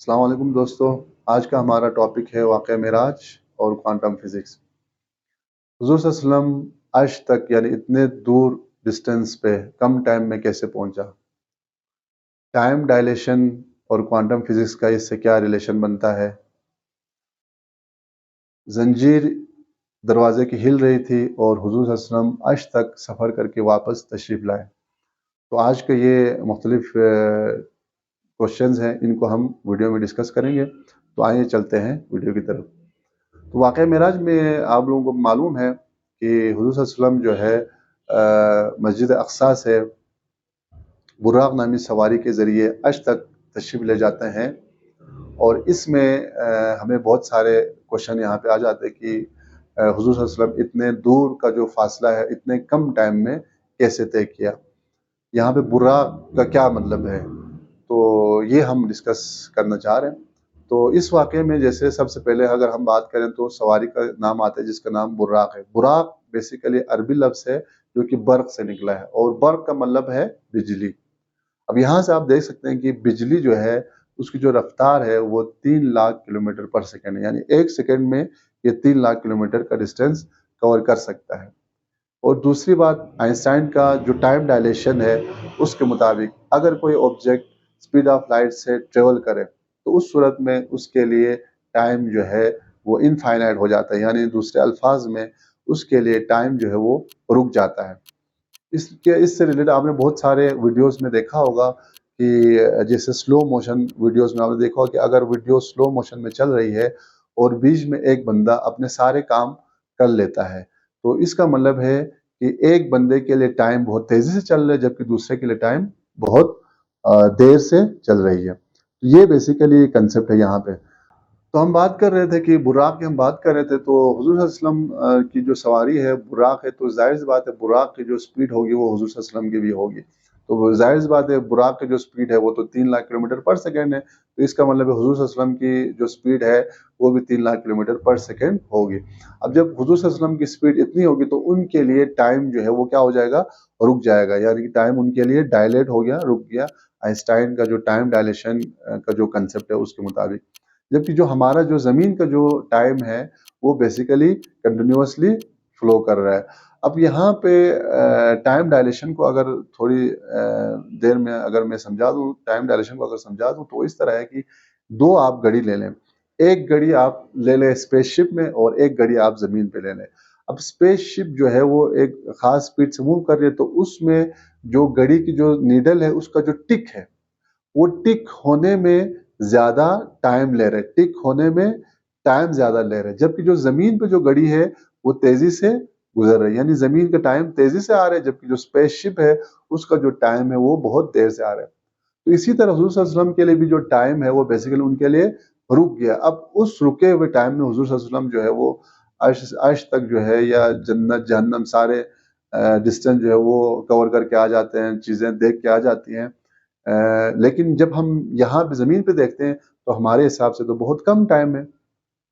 السلام علیکم دوستو، آج کا ہمارا ٹاپک ہے واقعہ معراج اور کوانٹم فزکس۔ حضور صلی اللہ علیہ وسلم عرش تک یعنی اتنے دور ڈسٹینس پہ کم ٹائم میں کیسے پہنچا؟ ٹائم ڈائلیشن اور کوانٹم فزکس کا اس سے کیا ریلیشن بنتا ہے؟ زنجیر دروازے کی ہل رہی تھی اور حضور صلی اللہ علیہ وسلم عرش تک سفر کر کے واپس تشریف لائے۔ تو آج کے یہ مختلف کوشچنز ہیں، ان کو ہم ویڈیو میں ڈسکس کریں گے۔ تو آئیے چلتے ہیں ویڈیو کی طرف۔ تو واقعہ معراج میں آپ لوگوں کو معلوم ہے کہ حضور صلی اللہ علیہ وسلم جو ہے مسجد اقصیٰ سے براق نامی سواری کے ذریعے عرش تک تشریف لے جاتے ہیں، اور اس میں ہمیں بہت سارے کوشچن یہاں پہ آ جاتے ہیں کہ حضور صلی اللہ علیہ وسلم اتنے دور کا جو فاصلہ ہے اتنے کم ٹائم میں کیسے طے کیا؟ یہاں پہ براق کا کیا مطلب ہے؟ تو یہ ہم ڈسکس کرنا چاہ رہے ہیں۔ تو اس واقعے میں جیسے سب سے پہلے اگر ہم بات کریں تو سواری کا نام آتا ہے جس کا نام براق ہے۔ براق بیسیکلی عربی لفظ ہے جو کہ برق سے نکلا ہے، اور برق کا مطلب ہے بجلی۔ اب یہاں سے آپ دیکھ سکتے ہیں کہ بجلی جو ہے اس کی جو رفتار ہے وہ 3 لاکھ کلومیٹر پر سیکنڈ ہے، یعنی 1 سیکنڈ میں یہ 3 لاکھ کلومیٹر کا ڈسٹینس کور کر سکتا ہے۔ اور دوسری بات، آئنسٹائن کا جو ٹائم ڈائلیشن ہے اس کے مطابق اگر کوئی آبجیکٹ اسپیڈ آف لائٹ سے ٹریول کرے تو اس صورت میں اس کے لیے ٹائم جو ہے وہ انفائنائٹ ہو جاتا ہے، یعنی دوسرے الفاظ میں اس کے لیے ٹائم جو ہے وہ رک جاتا ہے۔ اس سے ریلیٹڈ آپ نے بہت سارے ویڈیوز میں دیکھا ہوگا کہ جیسے سلو موشن ویڈیوز میں آپ نے دیکھا ہوگا کہ اگر ویڈیو سلو موشن میں چل رہی ہے اور بیچ میں ایک بندہ اپنے سارے کام کر لیتا ہے تو اس کا مطلب ہے کہ ایک بندے کے لیے ٹائم بہت تیزی سے چل رہا ہے جبکہ دوسرے کے لیے ٹائم بہت دیر سے چل رہی ہے۔ یہ بیسیکلی کنسپٹ ہے یہاں پہ۔ تو ہم بات کر رہے تھے کہ براق کی ہم بات کر رہے تھے، تو حضور صلی اللہ علیہ وسلم کی جو سواری ہے براق ہے، تو ظاہر سی بات ہے براق کی جو سپیڈ ہوگی وہ حضور صلی اللہ علیہ وسلم کی بھی ہوگی۔ تو ظاہر سی بات ہے براق کی جو سپیڈ ہے وہ تو 3 لاکھ کلومیٹر پر سیکنڈ ہے، تو اس کا مطلب ہے حضور صلی اللہ علیہ وسلم کی جو سپیڈ ہے وہ بھی 3 لاکھ کلومیٹر پر سیکنڈ ہوگی۔ اب جب حضور صلی اللہ علیہ وسلم کی سپیڈ اتنی ہوگی تو ان کے لیے ٹائم جو ہے وہ کیا ہو جائے گا؟ رک جائے گا، یعنی کہ ٹائم ان کے لیے ڈائلیٹ ہو گیا، رک گیا، آئنسٹائن کا جو ٹائم ڈائلیشن کا جو کنسپٹ ہے اس کے مطابق۔ جبکہ جو ہمارا جو زمین کا جو ٹائم ہے وہ بیسیکلی کنٹینیوسلی فلو کر رہا ہے۔ اب یہاں پہ ٹائم ڈائلیشن کو اگر تھوڑی دیر میں اگر میں سمجھا دوں، ٹائم ڈائلیشن کو اگر سمجھا دوں تو اس طرح ہے کہ 2 آپ گھڑی لے لیں، ایک گھڑی آپ لے لیں اسپیس شپ میں اور ایک گھڑی آپ زمین پہ لے لیں۔ اب اسپیس شپ جو ہے وہ ایک خاص سپیڈ سے موو کر رہی ہے، تو اس میں جو گھڑی کی جو نیڈل ہے اس کا جو ٹک ہے وہ ٹک ہونے میں زیادہ ٹائم لے رہے، ٹک ہونے میں ٹائم زیادہ لے رہے، جبکہ جو زمین پہ جو گھڑی ہے وہ تیزی سے گزر رہی ہے، یعنی زمین کا ٹائم تیزی سے آ رہا ہے جبکہ جو اسپیس شپ ہے اس کا جو ٹائم ہے وہ بہت دیر سے آ رہا ہے۔ تو اسی طرح حضور صلی اللہ علیہ وسلم کے لیے بھی جو ٹائم ہے وہ بیسیکلی ان کے لیے رک گیا۔ اب اس رکے ہوئے ٹائم میں حضور صلی اللہ علیہ وسلم جو ہے وہ عرش تک جو ہے یا جنت جہنم سارے ڈسٹینس جو ہے وہ کور کر کے آ جاتے ہیں، چیزیں دیکھ کے آ جاتی ہیں۔ لیکن جب ہم یہاں پہ زمین پہ دیکھتے ہیں تو ہمارے حساب سے تو بہت کم ٹائم ہے۔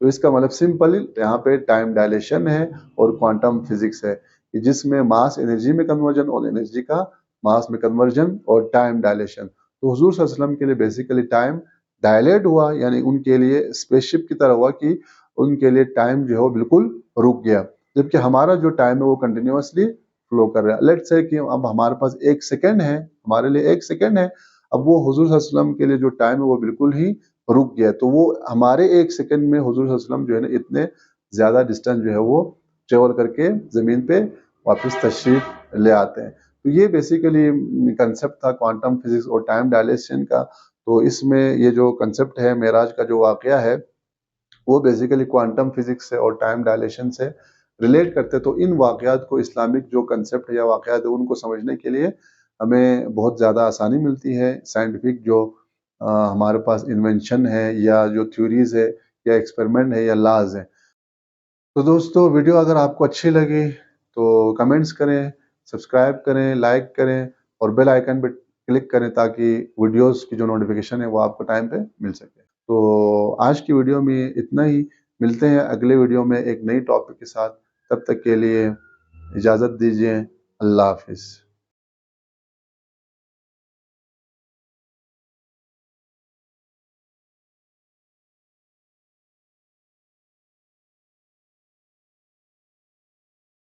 تو اس کا مطلب سمپل یہاں پہ ٹائم ڈائلیشن ہے اور کوانٹم فزکس ہے، کہ جس میں ماس انرجی میں کنورژن اور انرجی کا ماس میں کنورژن اور ٹائم ڈائلیشن۔ تو حضور صلی اللہ علیہ وسلم کے لیے بیسیکلی ٹائم ڈائلیٹ ہوا، یعنی ان کے لیے اسپیس شپ کی طرح ہوا کہ ان کے لیے ٹائم جو ہے وہ بالکل رک گیا، جبکہ ہمارا جو ٹائم ہے وہ کنٹینیوسلی فلو کر رہا ہے۔ لیٹس سے کہ اب ہمارے پاس 1 سیکنڈ ہے، ہمارے لیے 1 سیکنڈ ہے، اب وہ حضور صلی اللہ علیہ وسلم کے لیے جو ٹائم ہے وہ بالکل ہی رک گیا، تو وہ ہمارے 1 سیکنڈ میں حضور صلی اللہ علیہ وسلم جو ہے نا اتنے زیادہ ڈسٹینس جو ہے وہ ٹریول کر کے زمین پہ واپس تشریف لے آتے ہیں۔ تو یہ بیسیکلی کنسپٹ تھا کوانٹم فزکس اور ٹائم ڈائلیشن کا۔ تو اس میں یہ جو کنسپٹ ہے معراج کا جو واقعہ ہے وہ بیسیکلی کوانٹم فزکس سے اور ٹائم ڈائلیشن سے ریلیٹ کرتے، تو ان واقعات کو اسلامک جو کنسپٹ ہے یا واقعات ہے ان کو سمجھنے کے لیے ہمیں بہت زیادہ آسانی ملتی ہے۔ سائنٹیفک جو ہمارے پاس انوینشن ہے یا جو تھیوریز ہے یا ایکسپیریمنٹ ہے یا لاز ہے۔ تو دوستو ویڈیو اگر آپ کو اچھی لگی تو کمنٹس کریں، سبسکرائب کریں، لائک کریں اور بیل آئیکن پہ کلک کریں تاکہ ویڈیوز کی جو نوٹیفیکیشن ہے وہ آپ کو ٹائم پہ مل سکے۔ تو آج کی ویڈیو میں اتنا ہی، ملتے ہیں اگلے ویڈیو میں ایک نئی ٹاپک کے ساتھ، تب تک کے لیے اجازت دیجیے، اللہ حافظ۔